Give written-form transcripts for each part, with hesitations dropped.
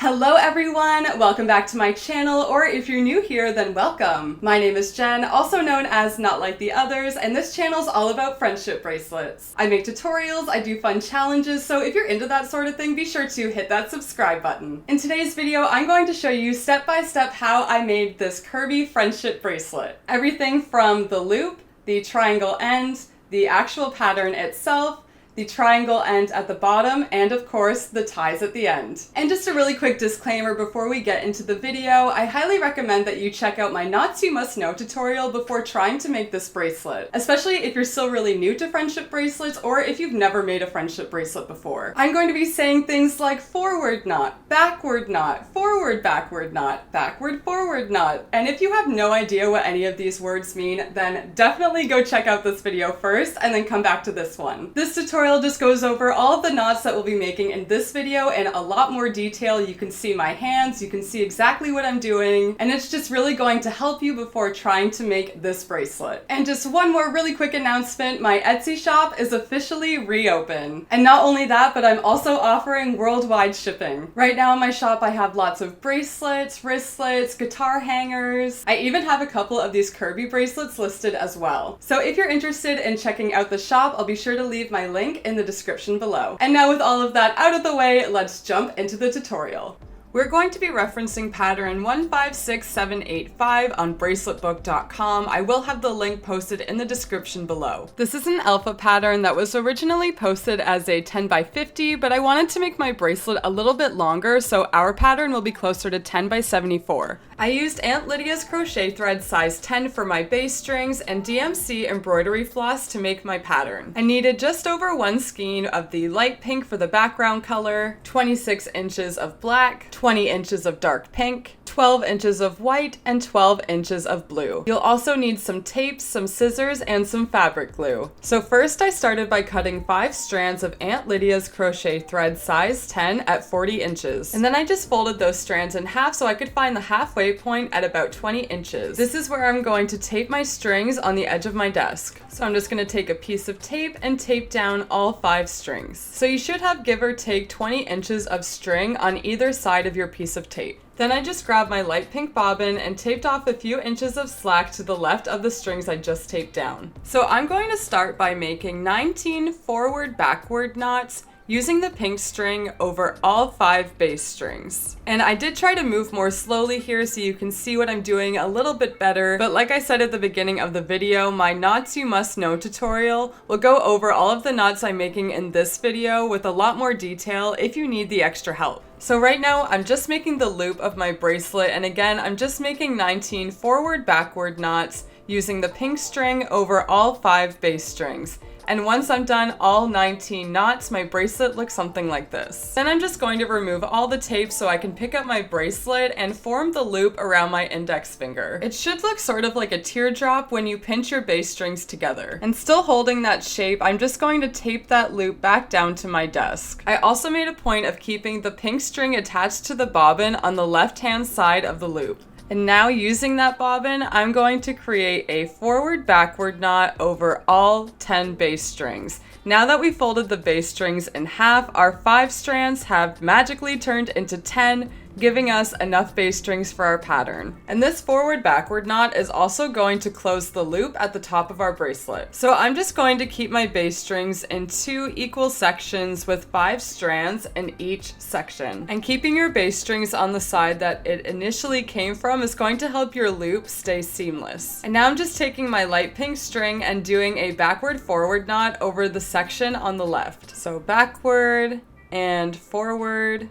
Hello everyone, welcome back to my channel, or if you're new here, then welcome. My name is Jen, also known as KnotLikeTheOthers, and this channel is all about friendship bracelets. I make tutorials, I do fun challenges, so if you're into that sort of thing, be sure to hit that subscribe button. In today's video, I'm going to show you step by step how I made this Kirby Friendship Bracelet. Everything from the loop, the triangle end, the actual pattern itself, the triangle end at the bottom, and of course, the ties at the end. And just a really quick disclaimer before we get into the video, I highly recommend that you check out my Knots You Must Know tutorial before trying to make this bracelet, especially if you're still really new to friendship bracelets or if you've never made a friendship bracelet before. I'm going to be saying things like forward knot, backward knot, forward backward knot, backward forward knot, and if you have no idea what any of these words mean, then definitely go check out this video first and then come back to this one. This tutorial just goes over all of the knots that we'll be making in this video in a lot more detail. You can see my hands, you can see exactly what I'm doing, and it's just really going to help you before trying to make this bracelet. And just one more really quick announcement, my Etsy shop is officially reopened. And not only that, but I'm also offering worldwide shipping. Right now in my shop I have lots of bracelets, wristlets, guitar hangers. I even have a couple of these Kirby bracelets listed as well. So if you're interested in checking out the shop, I'll be sure to leave my link in the description below. And now with all of that out of the way, let's jump into the tutorial. We're going to be referencing pattern 156785 on braceletbook.com. I will have the link posted in the description below. This is an alpha pattern that was originally posted as a 10 by 50, but I wanted to make my bracelet a little bit longer, so our pattern will be closer to 10 by 74. I used Aunt Lydia's crochet thread size 10 for my base strings and DMC Embroidery Floss to make my pattern. I needed just over one skein of the light pink for the background color, 26 inches of black, 20 inches of dark pink, 12 inches of white, and 12 inches of blue. You'll also need some tape, some scissors, and some fabric glue. So first I started by cutting 5 strands of Aunt Lydia's crochet thread size 10 at 40 inches. And then I just folded those strands in half so I could find the halfway point at about 20 inches. This is where I'm going to tape my strings on the edge of my desk. So I'm just going to take a piece of tape and tape down all 5 strings. So you should have give or take 20 inches of string on either side of your piece of tape. Then I just grabbed my light pink bobbin and taped off a few inches of slack to the left of the strings I just taped down. So I'm going to start by making 19 forward-backward knots using the pink string over all 5 base strings. And I did try to move more slowly here so you can see what I'm doing a little bit better, but like I said at the beginning of the video, my Knots You Must Know tutorial will go over all of the knots I'm making in this video with a lot more detail if you need the extra help. So right now I'm just making the loop of my bracelet, and again I'm just making 19 forward-backward knots using the pink string over all 5 base strings. And once I'm done all 19 knots, my bracelet looks something like this. Then I'm just going to remove all the tape so I can pick up my bracelet and form the loop around my index finger. It should look sort of like a teardrop when you pinch your base strings together. And still holding that shape, I'm just going to tape that loop back down to my desk. I also made a point of keeping the pink string attached to the bobbin on the left-hand side of the loop. And now using that bobbin, I'm going to create a forward-backward knot over all 10 base strings. Now that we folded the base strings in half, our 5 strands have magically turned into 10, giving us enough base strings for our pattern. And this forward-backward knot is also going to close the loop at the top of our bracelet. So I'm just going to keep my base strings in 2 equal sections with 5 strands in each section. And keeping your base strings on the side that it initially came from is going to help your loop stay seamless. And now I'm just taking my light pink string and doing a backward-forward knot over the section on the left. So backward and forward,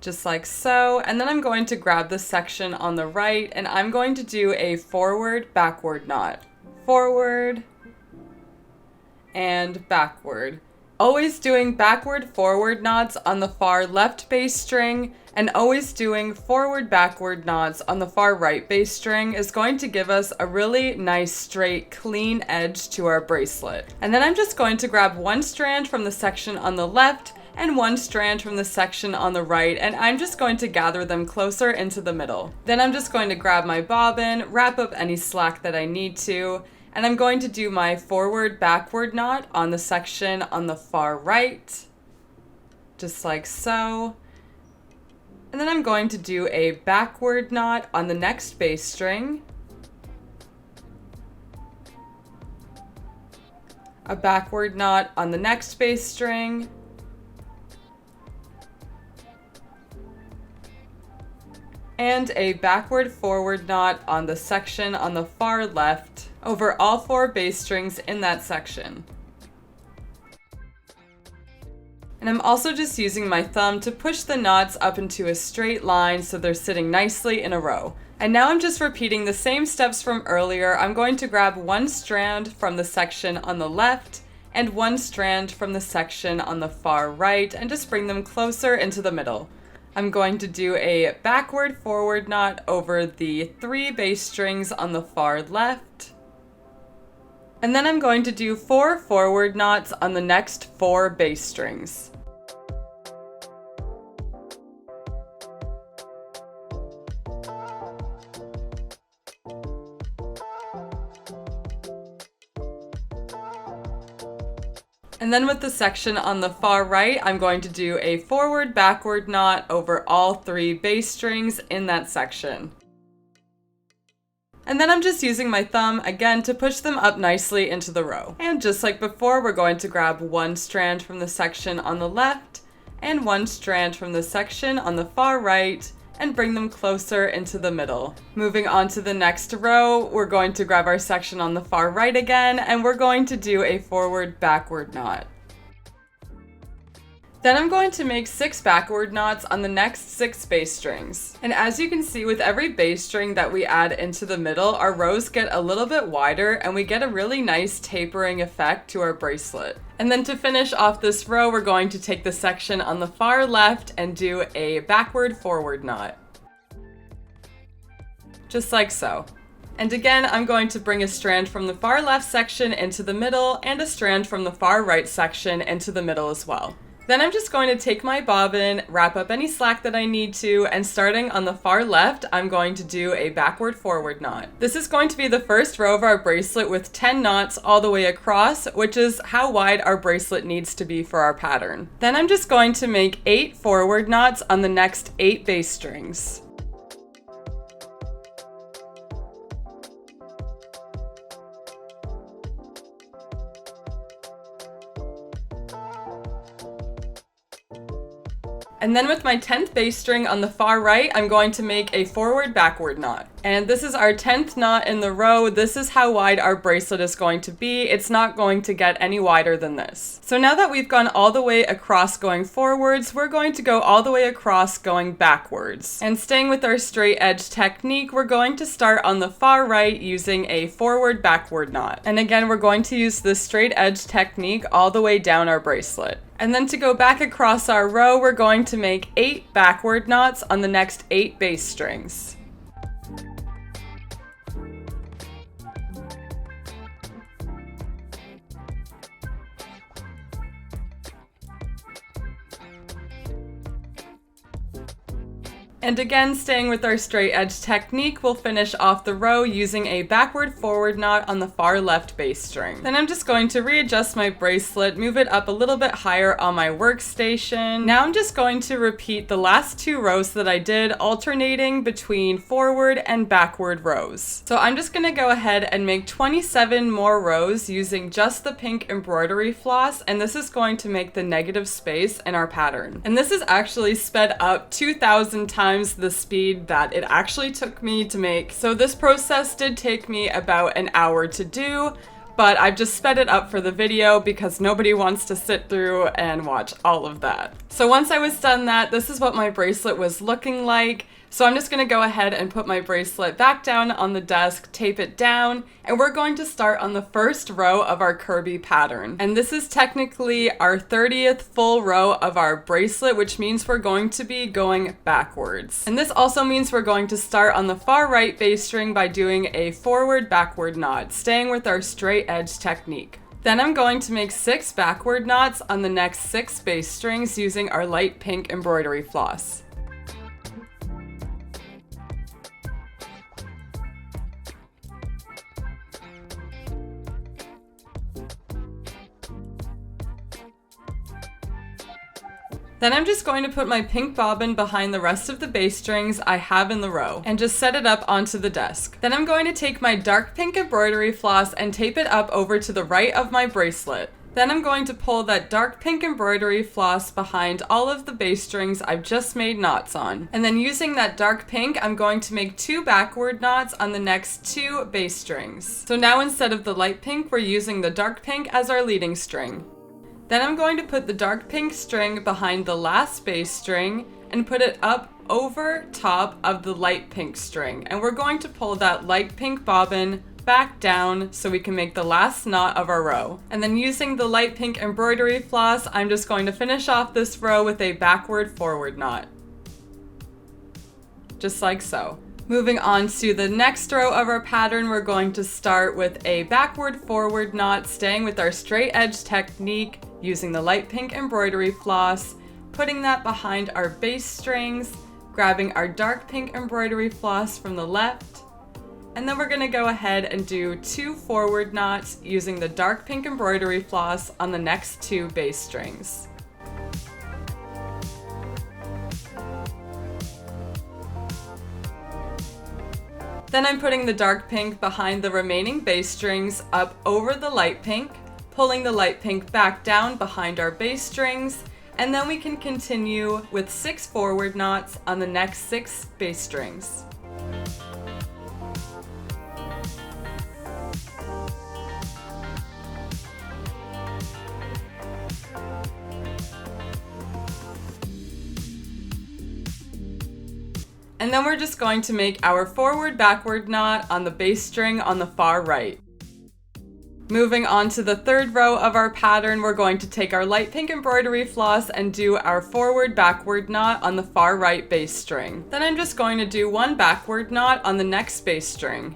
just like so. And then I'm going to grab the section on the right and I'm going to do a forward backward knot. Forward and backward. Always doing backward forward knots on the far left base string and always doing forward backward knots on the far right base string is going to give us a really nice straight clean edge to our bracelet. And then I'm just going to grab one strand from the section on the left and one strand from the section on the right, and I'm just going to gather them closer into the middle. Then I'm just going to grab my bobbin, wrap up any slack that I need to, and I'm going to do my forward-backward knot on the section on the far right, just like so. And And then I'm going to do a backward knot on the next bass string, a backward knot on the next bass string, and a backward forward knot on the section on the far left over all 4 bass strings in that section. And I'm also just using my thumb to push the knots up into a straight line so they're sitting nicely in a row. And now I'm just repeating the same steps from earlier. I'm going to grab 1 strand from the section on the left and 1 strand from the section on the far right and just bring them closer into the middle. I'm going to do a backward forward knot over the 3 bass strings on the far left. And then I'm going to do 4 forward knots on the next 4 bass strings. And then with the section on the far right, I'm going to do a forward backward knot over all 3 bass strings in that section. And then I'm just using my thumb again to push them up nicely into the row. And just like before, we're going to grab 1 strand from the section on the left and 1 strand from the section on the far right and bring them closer into the middle. Moving on to the next row, we're going to grab our section on the far right again, and we're going to do a forward backward knot. Then I'm going to make 6 backward knots on the next 6 bass strings. And as you can see, with every bass string that we add into the middle, our rows get a little bit wider and we get a really nice tapering effect to our bracelet. And then to finish off this row, we're going to take the section on the far left and do a backward forward knot. Just like so. And again, I'm going to bring a strand from the far left section into the middle and a strand from the far right section into the middle as well. Then I'm just going to take my bobbin, wrap up any slack that I need to, and starting on the far left, I'm going to do a backward forward knot. This is going to be the first row of our bracelet with 10 knots all the way across, which is how wide our bracelet needs to be for our pattern. Then I'm just going to make 8 forward knots on the next 8 bass strings. And then with my 10th bass string on the far right, I'm going to make a forward backward knot. And this is our 10th knot in the row. This is how wide our bracelet is going to be. It's not going to get any wider than this. So now that we've gone all the way across going forwards, we're going to go all the way across going backwards. And staying with our straight edge technique, we're going to start on the far right using a forward backward knot. And again, we're going to use this straight edge technique all the way down our bracelet. And then to go back across our row, we're going to make 8 backward knots on the next 8 bass strings. And again, staying with our straight edge technique, we'll finish off the row using a backward forward knot on the far left bass string. Then I'm just going to readjust my bracelet, move it up a little bit higher on my workstation. Now I'm just going to repeat the last 2 rows that I did, alternating between forward and backward rows. So I'm just gonna go ahead and make 27 more rows using just the pink embroidery floss, and this is going to make the negative space in our pattern. And this is actually sped up 2,000 times the speed that it actually took me to make. So this process did take me about an hour to do, but I've just sped it up for the video because nobody wants to sit through and watch all of that. So once I was done that, this is what my bracelet was looking like. So I'm just gonna go ahead and put my bracelet back down on the desk, tape it down, and we're going to start on the first row of our Kirby pattern. And this is technically our 30th full row of our bracelet, which means we're going to be going backwards. And this also means we're going to start on the far right bass string by doing a forward backward knot, staying with our straight edge technique. Then I'm going to make 6 backward knots on the next 6 bass strings using our light pink embroidery floss. Then I'm just going to put my pink bobbin behind the rest of the base strings I have in the row and just set it up onto the desk. Then I'm going to take my dark pink embroidery floss and tape it up over to the right of my bracelet. Then I'm going to pull that dark pink embroidery floss behind all of the base strings I've just made knots on. And then using that dark pink, I'm going to make 2 backward knots on the next 2 base strings. So now instead of the light pink, we're using the dark pink as our leading string. Then I'm going to put the dark pink string behind the last base string and put it up over top of the light pink string. And we're going to pull that light pink bobbin back down so we can make the last knot of our row. And then using the light pink embroidery floss, I'm just going to finish off this row with a backward forward knot. Just like so. Moving on to the next row of our pattern, we're going to start with a backward forward knot, staying with our straight edge technique, using the light pink embroidery floss, putting that behind our base strings, grabbing our dark pink embroidery floss from the left, and then we're going to go ahead and do 2 forward knots using the dark pink embroidery floss on the next 2 base strings. Then I'm putting the dark pink behind the remaining base strings up over the light pink, pulling the light pink back down behind our base strings, and then we can continue with 6 forward knots on the next 6 base strings. And then we're just going to make our forward backward knot on the base string on the far right. Moving on to the third row of our pattern, we're going to take our light pink embroidery floss and do our forward backward knot on the far right base string. Then I'm just going to do 1 backward knot on the next base string.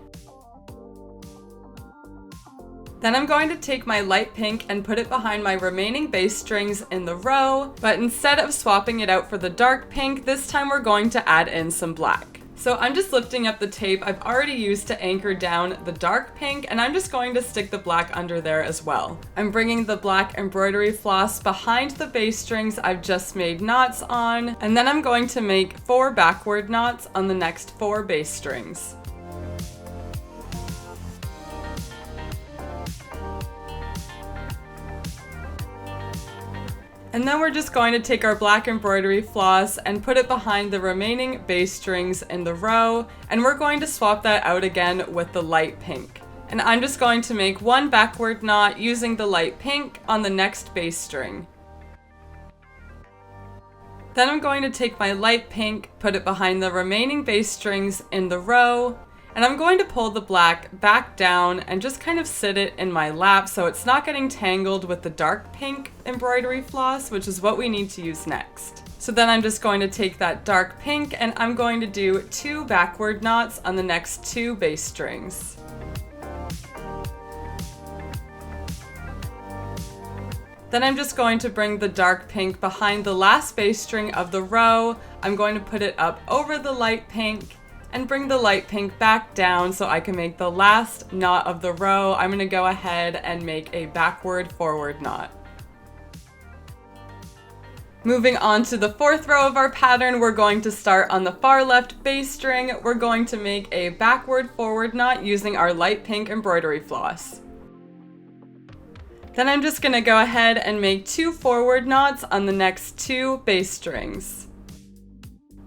Then I'm going to take my light pink and put it behind my remaining base strings in the row, but instead of swapping it out for the dark pink, this time we're going to add in some black. So I'm just lifting up the tape I've already used to anchor down the dark pink, and I'm just going to stick the black under there as well. I'm bringing the black embroidery floss behind the base strings I've just made knots on, and then I'm going to make 4 backward knots on the next 4 base strings. And then we're just going to take our black embroidery floss and put it behind the remaining base strings in the row, and we're going to swap that out again with the light pink. And I'm just going to make 1 backward knot using the light pink on the next base string. Then I'm going to take my light pink, put it behind the remaining base strings in the row, and I'm going to pull the black back down and just kind of sit it in my lap so it's not getting tangled with the dark pink embroidery floss, which is what we need to use next. So then I'm just going to take that dark pink and I'm going to do 2 backward knots on the next 2 base strings. Then I'm just going to bring the dark pink behind the last base string of the row. I'm going to put it up over the light pink and bring the light pink back down so I can make the last knot of the row. I'm gonna go ahead and make a backward forward knot. Moving on to the 4th row of our pattern, we're going to start on the far left base string. We're going to make a backward forward knot using our light pink embroidery floss. Then I'm just gonna go ahead and make 2 forward knots on the next 2 base strings.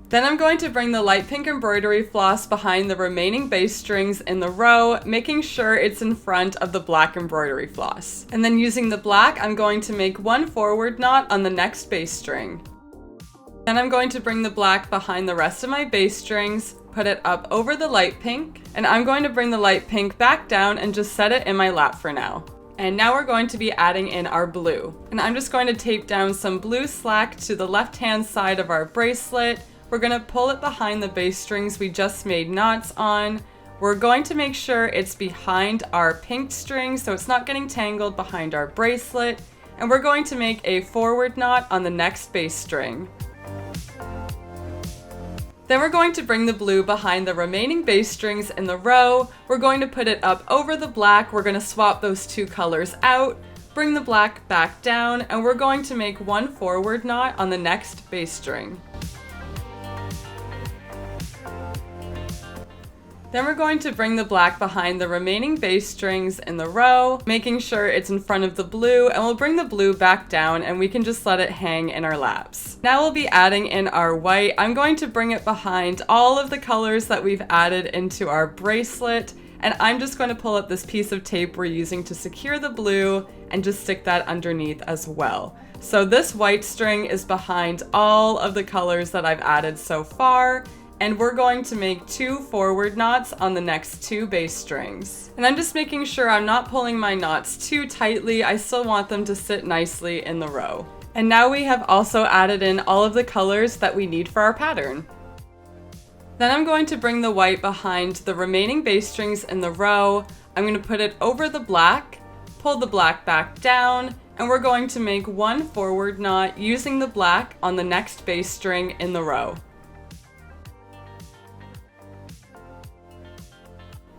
Then I'm going to bring the light pink embroidery floss behind the remaining base strings in the row, making sure it's in front of the black embroidery floss. And then using the black, I'm going to make 1 forward knot on the next base string. Then I'm going to bring the black behind the rest of my base strings, put it up over the light pink, and I'm going to bring the light pink back down and just set it in my lap for now. And now we're going to be adding in our blue. And I'm just going to tape down some blue slack to the left-hand side of our bracelet. We're going to pull it behind the base strings we just made knots on. We're going to make sure it's behind our pink string so it's not getting tangled behind our bracelet. And we're going to make a forward knot on the next base string. Then we're going to bring the blue behind the remaining base strings in the row. We're going to put it up over the black. We're going to swap those 2 colors out. bring the black back down, and we're going to make one forward knot on the next base string. Then we're going to bring the black behind the remaining base strings in the row, making sure it's in front of the blue, and we'll bring the blue back down and we can just let it hang in our laps. Now we'll be adding in our white. I'm going to bring it behind all of the colors that we've added into our bracelet, and I'm just going to pull up this piece of tape we're using to secure the blue and just stick that underneath as well. So this white string is behind all of the colors that I've added so far, and we're going to make 2 forward knots on the next 2 base strings. And I'm just making sure I'm not pulling my knots too tightly. I still want them to sit nicely in the row. And now we have also added in all of the colors that we need for our pattern. Then I'm going to bring the white behind the remaining base strings in the row. I'm going to put it over the black, pull the black back down, and we're going to make 1 forward knot using the black on the next base string in the row.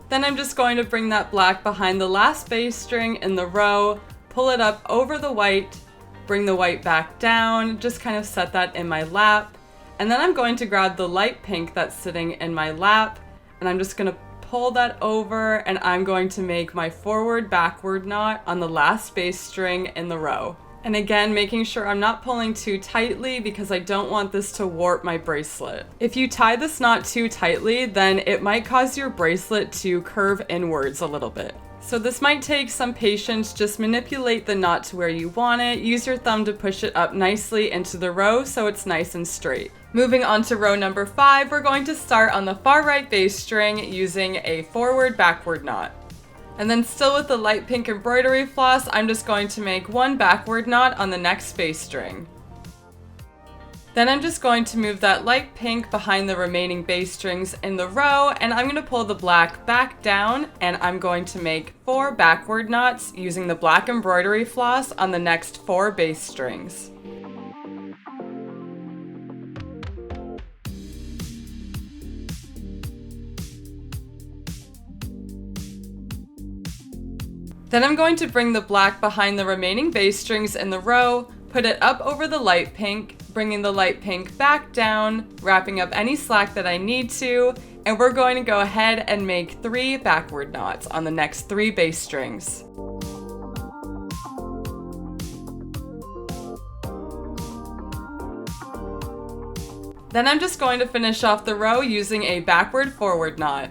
Then I'm just going to bring that black behind the last base string in the row, pull it up over the white, bring the white back down, just kind of set that in my lap. And then I'm going to grab the light pink that's sitting in my lap, and I'm just going to pull that over, and I'm going to make my forward backward knot on the last base string in the row. And again, making sure I'm not pulling too tightly because I don't want this to warp my bracelet. If you tie this knot too tightly, then it might cause your bracelet to curve inwards a little bit. So this might take some patience. Just manipulate the knot to where you want it. Use your thumb to push it up nicely into the row so it's nice and straight. Moving on to row number 5, we're going to start on the far right base string using a forward backward knot. And then still with the light pink embroidery floss, I'm just going to make 1 backward knot on the next base string. Then I'm just going to move that light pink behind the remaining base strings in the row, and I'm going to pull the black back down, and I'm going to make 4 backward knots using the black embroidery floss on the next 4 base strings. Then I'm going to bring the black behind the remaining base strings in the row, put it up over the light pink, bringing the light pink back down, wrapping up any slack that I need to, and we're going to go ahead and make 3 backward knots on the next 3 base strings. Then I'm just going to finish off the row using a backward forward knot.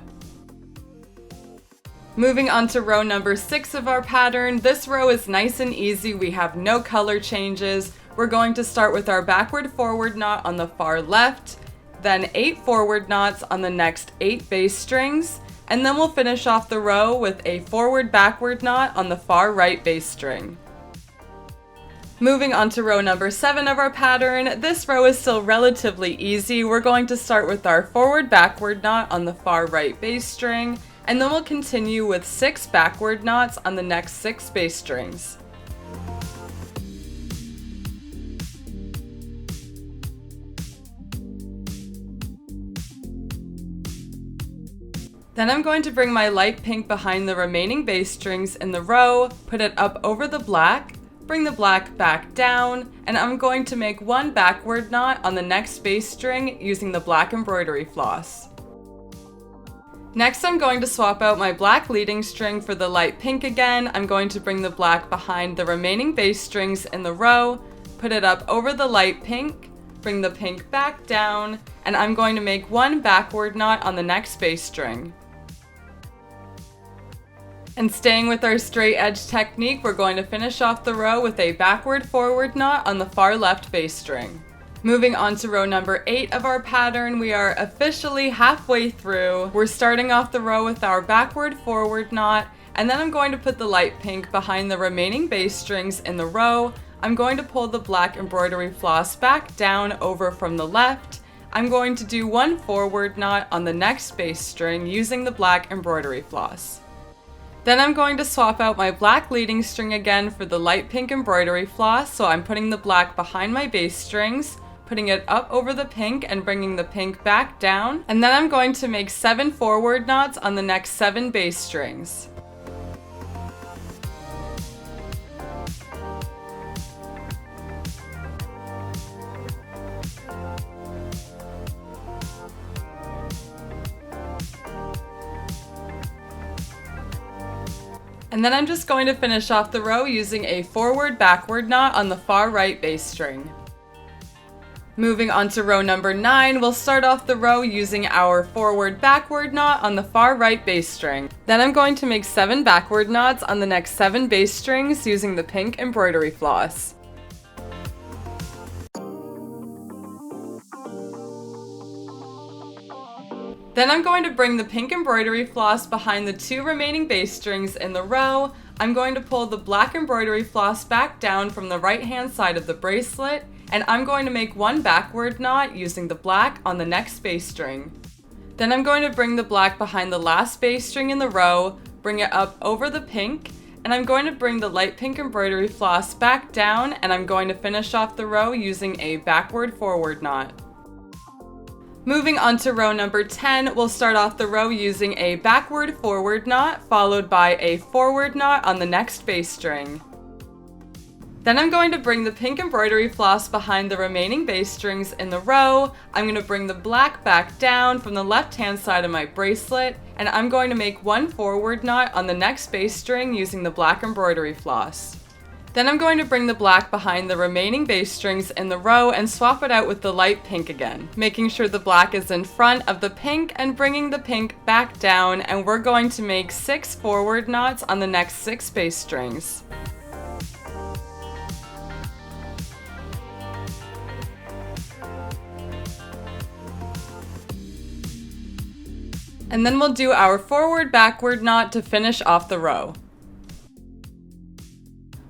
Moving on to row number 6 of our pattern. This row is nice and easy. We have no color changes. We're going to start with our backward forward knot on the far left, then 8 forward knots on the next 8 base strings, and then we'll finish off the row with a forward backward knot on the far right base string. Moving on to row number 7 of our pattern. This row is still relatively easy. We're going to start with our forward backward knot on the far right base string, and then we'll continue with 6 backward knots on the next 6 base strings. Then I'm going to bring my light pink behind the remaining base strings in the row, put it up over the black, bring the black back down, and I'm going to make 1 backward knot on the next base string using the black embroidery floss. Next, I'm going to swap out my black leading string for the light pink again. I'm going to bring the black behind the remaining base strings in the row, put it up over the light pink, bring the pink back down, and I'm going to make 1 backward knot on the next base string. And staying with our straight edge technique, we're going to finish off the row with a backward forward knot on the far left base string. Moving on to row number 8 of our pattern, we are officially halfway through. We're starting off the row with our backward forward knot, and then I'm going to put the light pink behind the remaining base strings in the row. I'm going to pull the black embroidery floss back down over from the left. I'm going to do 1 forward knot on the next base string using the black embroidery floss. Then I'm going to swap out my black leading string again for the light pink embroidery floss, so I'm putting the black behind my base strings, putting it up over the pink and bringing the pink back down, and then I'm going to make 7 forward knots on the next 7 base strings. And then I'm just going to finish off the row using a forward-backward knot on the far right base string. Moving on to row number 9, we'll start off the row using our forward-backward knot on the far right base string. Then I'm going to make 7 backward knots on the next 7 base strings using the pink embroidery floss. Then I'm going to bring the pink embroidery floss behind the 2 remaining base strings in the row. I'm going to pull the black embroidery floss back down from the right hand side of the bracelet, and I'm going to make 1 backward knot using the black on the next base string. Then I'm going to bring the black behind the last base string in the row, bring it up over the pink, and I'm going to bring the light pink embroidery floss back down, and I'm going to finish off the row using a backward forward knot. Moving on to row number 10, we'll start off the row using a backward forward knot followed by a forward knot on the next base string. Then I'm going to bring the pink embroidery floss behind the remaining base strings in the row. I'm going to bring the black back down from the left hand side of my bracelet, and I'm going to make 1 forward knot on the next base string using the black embroidery floss. Then I'm going to bring the black behind the remaining base strings in the row and swap it out with the light pink again, making sure the black is in front of the pink and bringing the pink back down, and we're going to make 6 forward knots on the next 6 base strings. And then we'll do our forward-backward knot to finish off the row.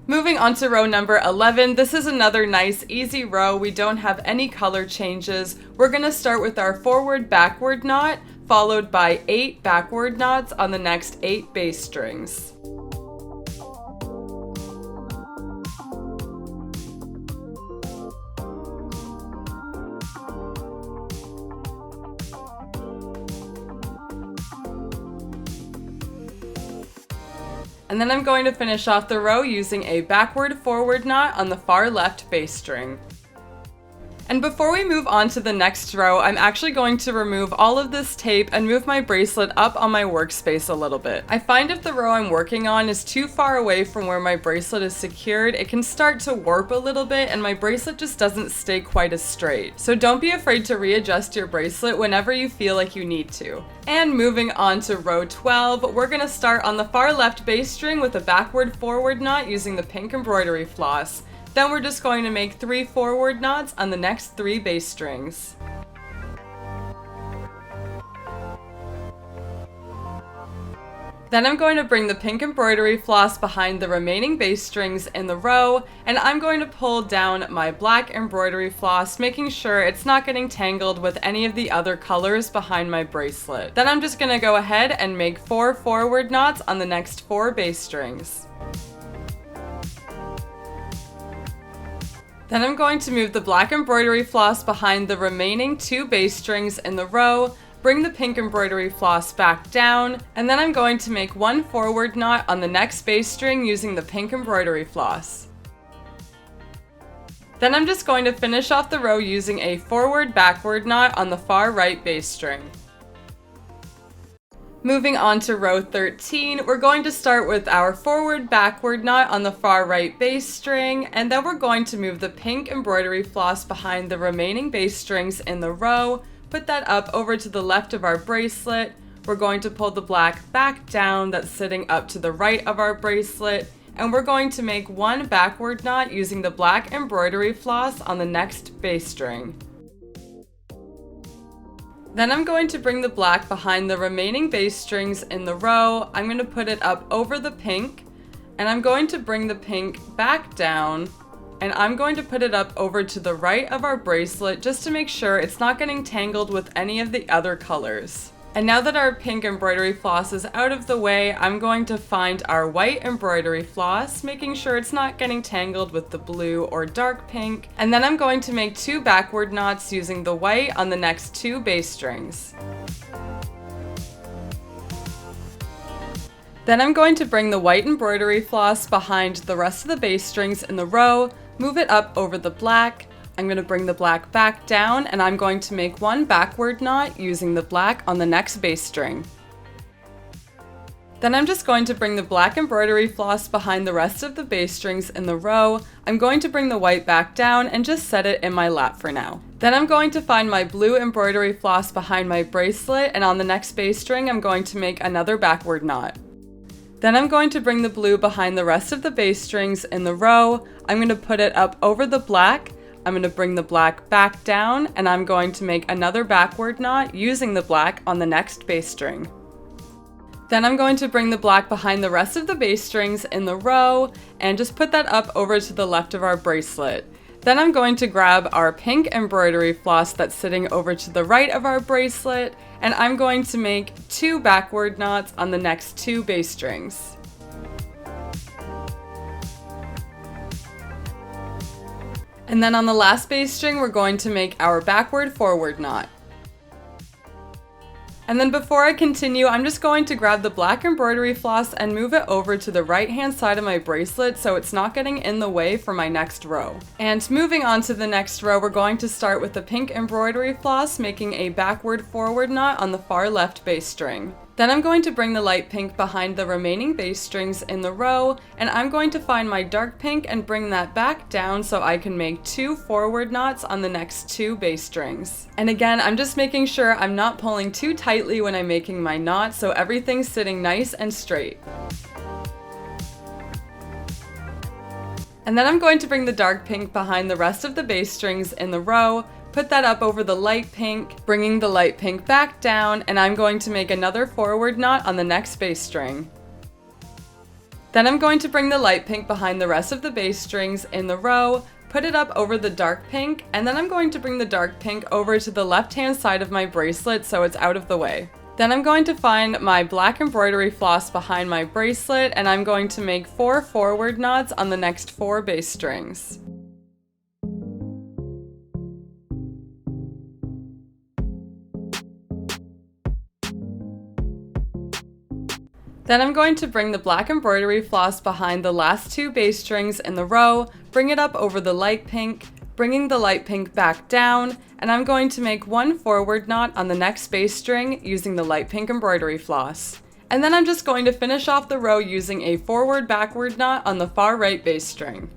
Moving on to row number 11, this is another nice easy row. We don't have any color changes. We're going to start with our forward-backward knot, followed by 8 backward knots on the next 8 base strings. And then I'm going to finish off the row using a backward forward knot on the far left base string. And before we move on to the next row, I'm actually going to remove all of this tape and move my bracelet up on my workspace a little bit. I find if the row I'm working on is too far away from where my bracelet is secured, it can start to warp a little bit and my bracelet just doesn't stay quite as straight. So don't be afraid to readjust your bracelet whenever you feel like you need to. And moving on to row 12, we're going to start on the far left base string with a backward forward knot using the pink embroidery floss. Then we're just going to make 3 forward knots on the next 3 base strings. Then I'm going to bring the pink embroidery floss behind the remaining base strings in the row, and I'm going to pull down my black embroidery floss, making sure it's not getting tangled with any of the other colors behind my bracelet. Then I'm just going to go ahead and make 4 forward knots on the next 4 base strings. Then I'm going to move the black embroidery floss behind the remaining 2 base strings in the row, bring the pink embroidery floss back down, and then I'm going to make 1 forward knot on the next base string using the pink embroidery floss. Then I'm just going to finish off the row using a forward-backward knot on the far right base string. Moving on to row 13, we're going to start with our forward-backward knot on the far right base string, and then we're going to move the pink embroidery floss behind the remaining base strings in the row, put that up over to the left of our bracelet. We're going to pull the black back down that's sitting up to the right of our bracelet, and we're going to make 1 backward knot using the black embroidery floss on the next base string. Then I'm going to bring the black behind the remaining base strings in the row. I'm going to put it up over the pink, and I'm going to bring the pink back down, and I'm going to put it up over to the right of our bracelet just to make sure it's not getting tangled with any of the other colors. And now that our pink embroidery floss is out of the way, I'm going to find our white embroidery floss, making sure it's not getting tangled with the blue or dark pink. And then I'm going to make 2 backward knots using the white on the next 2 base strings. Then I'm going to bring the white embroidery floss behind the rest of the base strings in the row, move it up over the black. I'm going to bring the black back down, and I'm going to make 1 backward knot using the black on the next base string. Then I'm just going to bring the black embroidery floss behind the rest of the bass strings in the row. I'm going to bring the white back down and just set it in my lap for now. Then I'm going to find my blue embroidery floss behind my bracelet, and on the next bass string I'm going to make another backward knot. Then I'm going to bring the blue behind the rest of the bass strings in the row. I'm going to put it up over the black. I'm going to bring the black back down, and I'm going to make another backward knot using the black on the next bass string. Then I'm going to bring the black behind the rest of the bass strings in the row and just put that up over to the left of our bracelet. Then I'm going to grab our pink embroidery floss that's sitting over to the right of our bracelet, and I'm going to make 2 backward knots on the next 2 bass strings. And then on the last bass string, we're going to make our backward forward knot. And then before I continue, I'm just going to grab the black embroidery floss and move it over to the right hand side of my bracelet so it's not getting in the way for my next row. And moving on to the next row, we're going to start with the pink embroidery floss, making a backward forward knot on the far left bass string. Then I'm going to bring the light pink behind the remaining bass strings in the row, and I'm going to find my dark pink and bring that back down so I can make 2 forward knots on the next 2 bass strings. And again, I'm just making sure I'm not pulling too tightly when I'm making my knot, so everything's sitting nice and straight. And then I'm going to bring the dark pink behind the rest of the bass strings in the row, put that up over the light pink, bringing the light pink back down, and I'm going to make another forward knot on the next bass string. Then I'm going to bring the light pink behind the rest of the bass strings in the row, put it up over the dark pink, and then I'm going to bring the dark pink over to the left-hand side of my bracelet so it's out of the way. Then I'm going to find my black embroidery floss behind my bracelet, and I'm going to make 4 forward knots on the next 4 bass strings. Then I'm going to bring the black embroidery floss behind the last 2 bass strings in the row, bring it up over the light pink, bringing the light pink back down, and I'm going to make 1 forward knot on the next bass string using the light pink embroidery floss. And then I'm just going to finish off the row using a forward-backward knot on the far right bass string.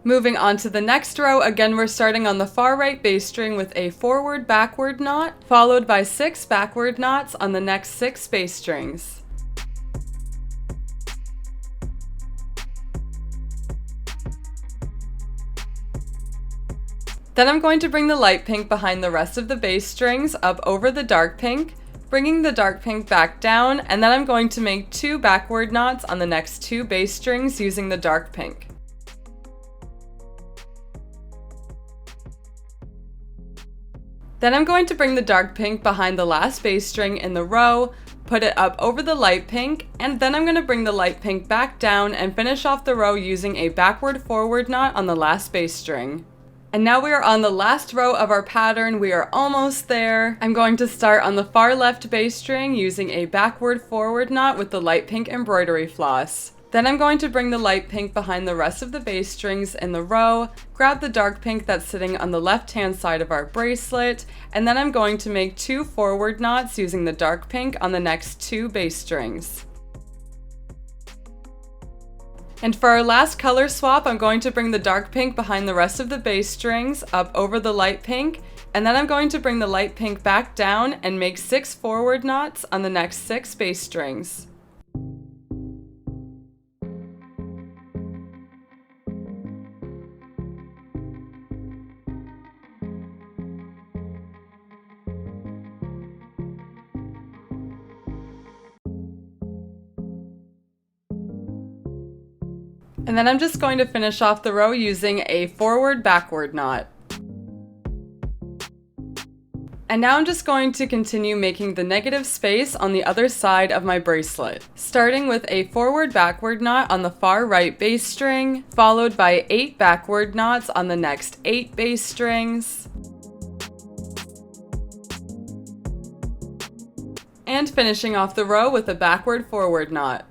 Moving on to the next row, again we're starting on the far right bass string with a forward-backward knot, followed by 6 backward knots on the next 6 bass strings. Then I'm going to bring the light pink behind the rest of the bass strings up over the dark pink, bringing the dark pink back down, and then I'm going to make 2 backward knots on the next 2 bass strings using the dark pink. Then I'm going to bring the dark pink behind the last bass string in the row, put it up over the light pink, and then I'm going to bring the light pink back down and finish off the row using a backward forward knot on the last bass string. And now we are on the last row of our pattern. We are almost there. I'm going to start on the far left bass string using a backward forward knot with the light pink embroidery floss. Then I'm going to bring the light pink behind the rest of the bass strings in the row, grab the dark pink that's sitting on the left-hand side of our bracelet, and then I'm going to make 2 forward knots using the dark pink on the next 2 bass strings. And for our last color swap, I'm going to bring the dark pink behind the rest of the bass strings up over the light pink, and then I'm going to bring the light pink back down and make 6 forward knots on the next 6 bass strings. And then I'm just going to finish off the row using a forward-backward knot. And now I'm just going to continue making the negative space on the other side of my bracelet, starting with a forward-backward knot on the far right bass string, followed by 8 backward knots on the next 8 bass strings, and finishing off the row with a backward-forward knot.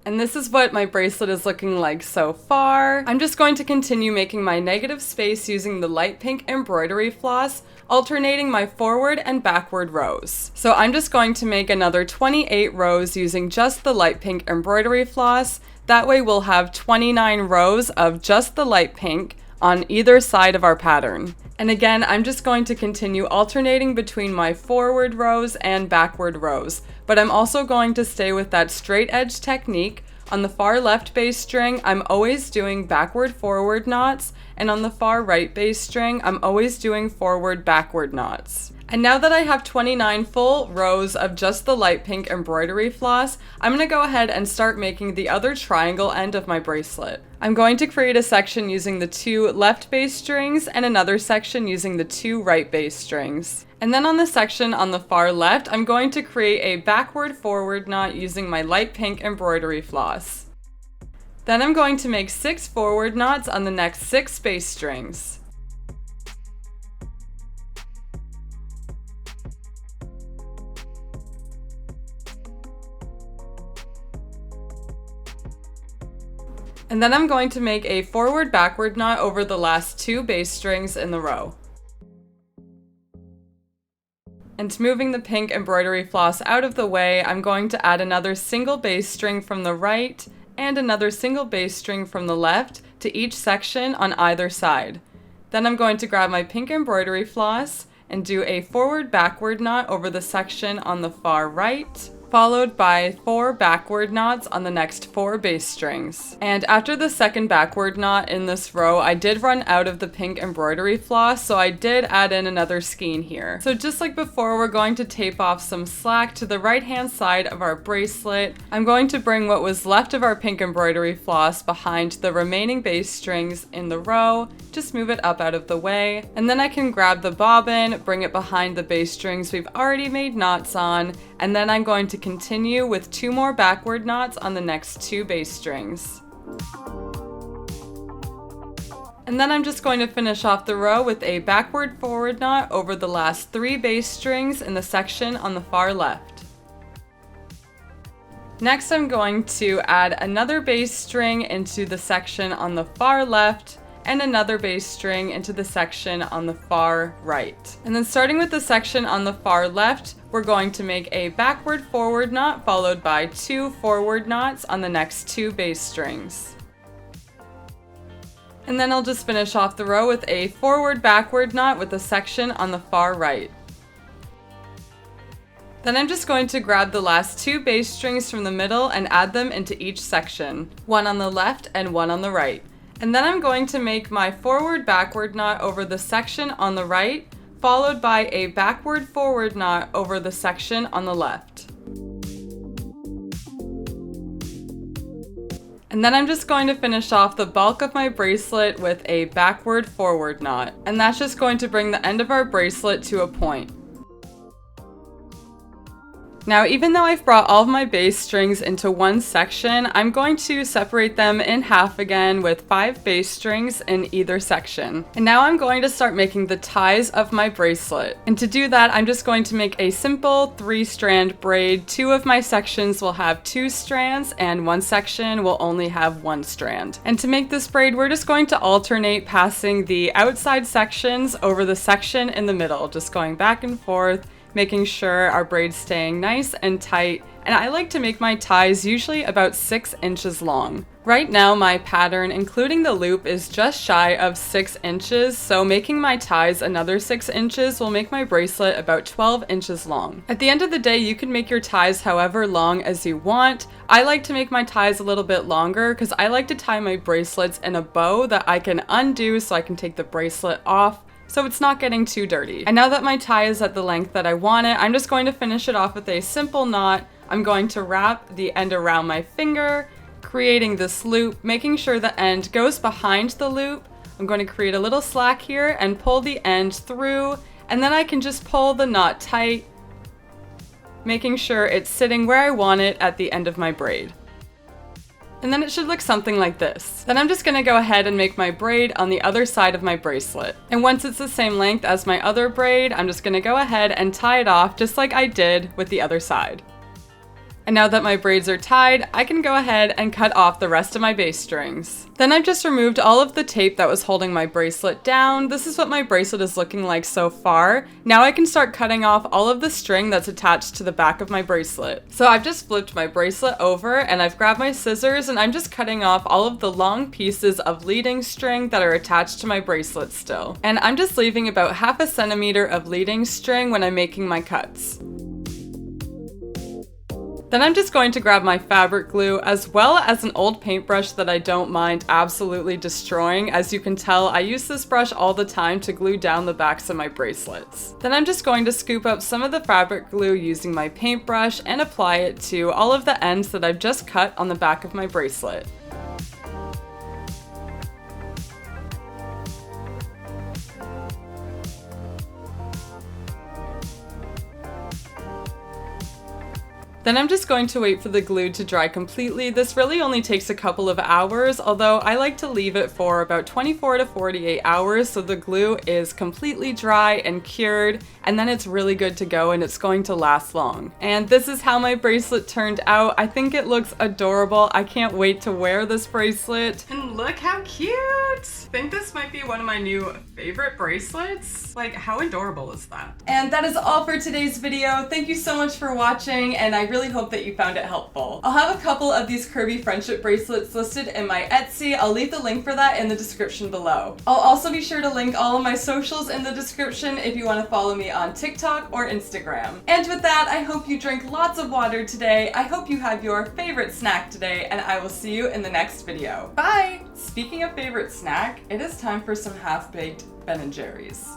And this is what my bracelet is looking like so far. I'm just going to continue making my negative space using the light pink embroidery floss alternating my forward and backward rows. So I'm just going to make another 28 rows using just the light pink embroidery floss. That way we'll have 29 rows of just the light pink on either side of our pattern. And again, I'm just going to continue alternating between my forward rows and backward rows, but I'm also going to stay with that straight edge technique. On the far left base string, I'm always doing backward forward knots, and on the far right base string, I'm always doing forward backward knots. And now that I have 29 full rows of just the light pink embroidery floss, I'm going to go ahead and start making the other triangle end of my bracelet. I'm going to create a section using the 2 left base strings and another section using the 2 right base strings. And then on the section on the far left, I'm going to create a backward forward knot using my light pink embroidery floss. Then I'm going to make 6 forward knots on the next 6 base strings. And then I'm going to make a forward backward knot over the last 2 base strings in the row. And moving the pink embroidery floss out of the way, I'm going to add another single base string from the right and another single base string from the left to each section on either side. Then I'm going to grab my pink embroidery floss and do a forward backward knot over the section on the far right, followed by 4 backward knots on the next 4 base strings. And after the second backward knot in this row, I did run out of the pink embroidery floss, so I did add in another skein here. So just like before, we're going to tape off some slack to the right hand side of our bracelet. I'm going to bring what was left of our pink embroidery floss behind the remaining base strings in the row, just move it up out of the way, and then I can grab the bobbin, bring it behind the base strings we've already made knots on, and then I'm going to continue with 2 more backward knots on the next 2 base strings. And then I'm just going to finish off the row with a backward forward knot over the last 3 base strings in the section on the far left. Next, I'm going to add another base string into the section on the far left and another base string into the section on the far right. And then starting with the section on the far left, we're going to make a backward forward knot followed by 2 forward knots on the next 2 base strings. And then I'll just finish off the row with a forward backward knot with the section on the far right. Then I'm just going to grab the last 2 base strings from the middle and add them into each section, one on the left and one on the right. And then I'm going to make my forward backward knot over the section on the right, followed by a backward forward knot over the section on the left. And then I'm just going to finish off the bulk of my bracelet with a backward forward knot. And that's just going to bring the end of our bracelet to a point. Now, even though I've brought all of my base strings into one section, I'm going to separate them in half again with 5 base strings in either section. And now I'm going to start making the ties of my bracelet. And to do that, I'm just going to make a simple 3-strand braid. 2 of my sections will have 2 strands and 1 section will only have 1 strand. And to make this braid, we're just going to alternate passing the outside sections over the section in the middle, just going back and forth, making sure our braid's staying nice and tight. And I like to make my ties usually about 6 inches long. Right now my pattern, including the loop, is just shy of 6 inches, so making my ties another 6 inches will make my bracelet about 12 inches long. At the end of the day, you can make your ties however long as you want. I like to make my ties a little bit longer because I like to tie my bracelets in a bow that I can undo so I can take the bracelet off, so it's not getting too dirty. And now that my tie is at the length that I want it, I'm just going to finish it off with a simple knot. I'm going to wrap the end around my finger, creating this loop, making sure the end goes behind the loop. I'm going to create a little slack here and pull the end through, and then I can just pull the knot tight, making sure it's sitting where I want it at the end of my braid. And then it should look something like this. Then I'm just going to go ahead and make my braid on the other side of my bracelet. And once it's the same length as my other braid, I'm just going to go ahead and tie it off just like I did with the other side. And now that my braids are tied, I can go ahead and cut off the rest of my base strings. Then I've just removed all of the tape that was holding my bracelet down. This is what my bracelet is looking like so far. Now I can start cutting off all of the string that's attached to the back of my bracelet. So I've just flipped my bracelet over and I've grabbed my scissors and I'm just cutting off all of the long pieces of leading string that are attached to my bracelet still. And I'm just leaving about 1/2 centimeter of leading string when I'm making my cuts. Then I'm just going to grab my fabric glue as well as an old paintbrush that I don't mind absolutely destroying. As you can tell, I use this brush all the time to glue down the backs of my bracelets. Then I'm just going to scoop up some of the fabric glue using my paintbrush and apply it to all of the ends that I've just cut on the back of my bracelet. Then I'm just going to wait for the glue to dry completely. This really only takes a couple of hours, although I like to leave it for about 24 to 48 hours so the glue is completely dry and cured, and then it's really good to go and it's going to last long. And this is how my bracelet turned out. I think it looks adorable. I can't wait to wear this bracelet. And look how cute! I think this might be one of my new favorite bracelets. Like, how adorable is that? And that is all for today's video. Thank you so much for watching, and I really hope that you found it helpful. I'll have a couple of these Kirby Friendship Bracelets listed in my Etsy. I'll leave the link for that in the description below. I'll also be sure to link all of my socials in the description if you want to follow me on TikTok or Instagram. And with that, I hope you drink lots of water today. I hope you have your favorite snack today, and I will see you in the next video. Bye! Speaking of favorite snack, it is time for some half-baked Ben & Jerry's.